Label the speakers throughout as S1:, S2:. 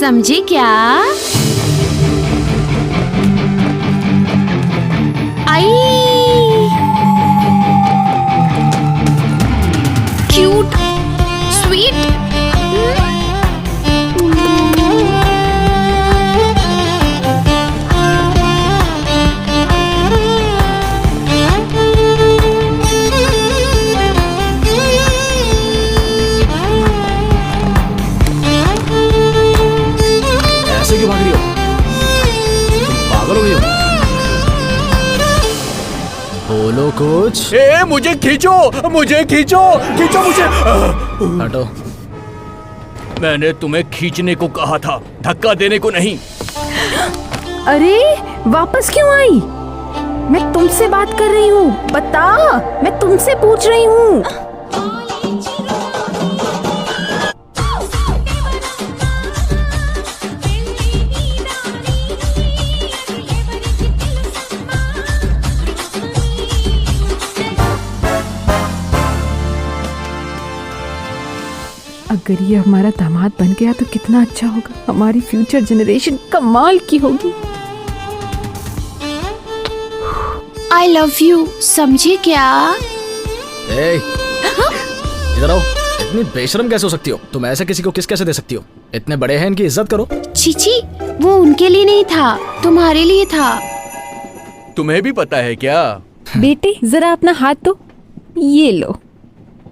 S1: समझे क्या? आई cute sweet.
S2: ऐसे क्यों भाग रही हो? तुम पागल हो गई हो? बोलो कुछ।
S3: ए, मुझे खींचो मुझे।
S2: हटो।
S3: मैंने तुम्हें खींचने को कहा था, धक्का देने को नहीं।
S4: अरे वापस क्यों आई? मैं तुमसे बात कर रही हूँ, बता। मैं तुमसे पूछ रही हूँ। अगर ये हमारा दामाद बन गया तो कितना अच्छा होगा। हमारी फ्यूचर जनरेशन कमाल की होगी।
S1: आई लव यू, समझे क्या?
S2: ए, इधर आओ। इतनी बेशरम कैसे हो सकती हो? तुम ऐसे किसी को किस कैसे दे सकती हो? इतने बड़े हैं, इनकी इज्जत करो।
S1: चीची, वो उनके लिए नहीं था, तुम्हारे लिए था।
S3: तुम्हें भी पता है क्या?
S4: बेटे जरा अपना हाथ दो। ये लो।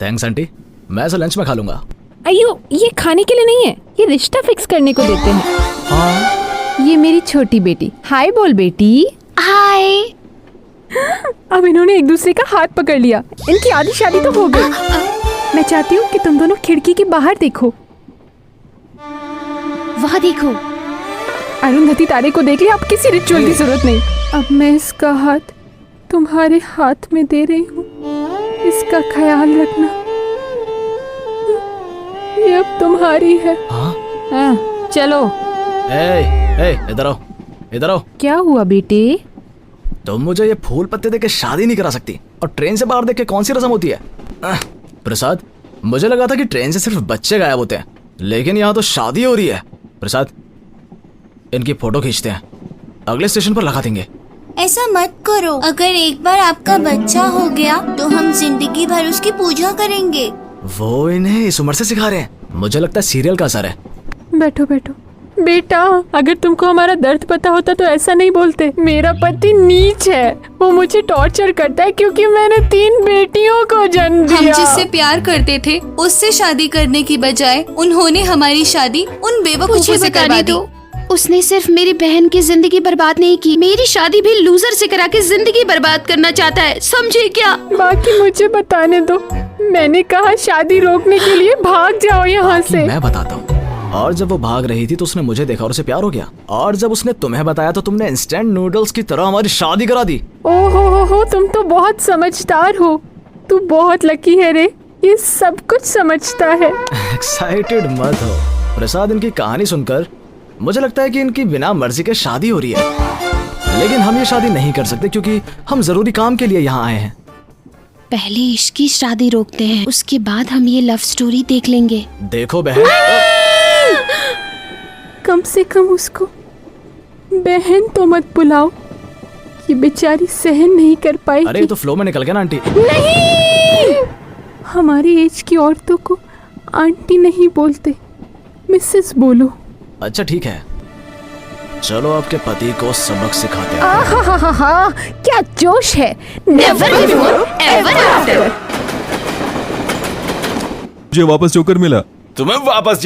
S2: थैंक्स आंटी, मैं इसे लंच में खा लूंगा।
S4: अयो, ये खाने के लिए नहीं है, ये रिश्ता फिक्स करने को देते हैं।
S2: हाँ,
S4: ये मेरी छोटी बेटी। हाय बोल बेटी।
S1: हाय।
S4: अब इन्होंने एक दूसरे का हाथ पकड़ लिया। इनकी आधी शादी तो हो गई। मैं चाहती हूँ कि तुम दोनों खिड़की के बाहर देखो।
S1: वहाँ देखो।
S4: अरुंधति तारे को देख लिया। अब किसी रिचुअल की जरूरत नहीं। अब मैं इसका हाथ तुम्हारे हाथ में दे रही हूँ। इसका ख्याल रखना। ये अब तुम्हारी है।
S2: हाँ।
S4: चलो।
S2: इधर आओ, इधर आओ।
S4: क्या हुआ बेटे?
S2: तुम मुझे ये फूल पत्ते देके शादी नहीं करा सकती, और ट्रेन से बाहर देख के कौन सी रस्म होती है? प्रसाद, मुझे लगा था कि ट्रेन से सिर्फ बच्चे गायब होते हैं, लेकिन यहाँ तो शादी हो रही है। प्रसाद, इनकी फोटो खींचते हैं, अगले स्टेशन पर लगा देंगे।
S5: ऐसा मत करो। अगर एक बार आपका बच्चा हो गया तो हम जिंदगी भर उसकी पूजा करेंगे।
S2: वो इन्हें इस उम्र से सिखा रहे हैं। मुझे लगता है सीरियल का असर है।
S4: बैठो बैठो। बेटा, अगर तुमको हमारा दर्द पता होता तो ऐसा नहीं बोलते। मेरा पति नीच है। वो मुझे टॉर्चर करता है क्योंकि मैंने 3 बेटियों को जन्म दिया।
S5: हम जिससे प्यार करते थे उससे शादी करने की बजाय उन्होंने हमारी शादी उन बेवकूफों से करवा दी।
S1: उसने सिर्फ मेरी बहन की जिंदगी बर्बाद नहीं की, मेरी शादी भी लूजर से करा के जिंदगी बर्बाद करना चाहता है, समझे क्या?
S4: बाकी मुझे बताने दो। मैंने कहा शादी रोकने के लिए भाग जाओ यहाँ से।
S2: मैं बताता हूँ। और जब वो भाग रही थी तो उसने मुझे देखा और उसे प्यार हो गया, और जब उसने तुम्हें बताया तो तुमने इंस्टेंट नूडल्स की तरह हमारी शादी करा दी।
S4: ओहो, तुम तो बहुत समझदार हो। तू बहुत लकी है रे, ये सब कुछ समझता है।
S2: एक्साइटेड मत हो प्रसाद। इनकी कहानी सुनकर मुझे लगता है कि इनकी बिना मर्जी के शादी हो रही है, लेकिन हम ये शादी नहीं कर सकते क्योंकि हम जरूरी काम के लिए यहाँ आए हैं।
S1: पहले इश्क की शादी रोकते हैं, उसके बाद हम ये लव स्टोरी देख लेंगे।
S2: देखो बहन,
S4: कम से कम उसको बहन तो मत बुलाओ। ये बेचारी सहन नहीं कर पाएगी।
S2: अरे ये तो फ्लो में निकल गया ना आंटी।
S4: नहीं, हमारी एज की औरतों को आंटी नहीं बोलते, मिसेस बोलो।
S2: अच्छा ठीक है, चलो आपके पति को सबक सिखाते हैं।
S4: आहा, क्या जोश है। Never before ever after.
S6: मुझे वापस जोकर मिला।
S3: तुम्हें वापस जीत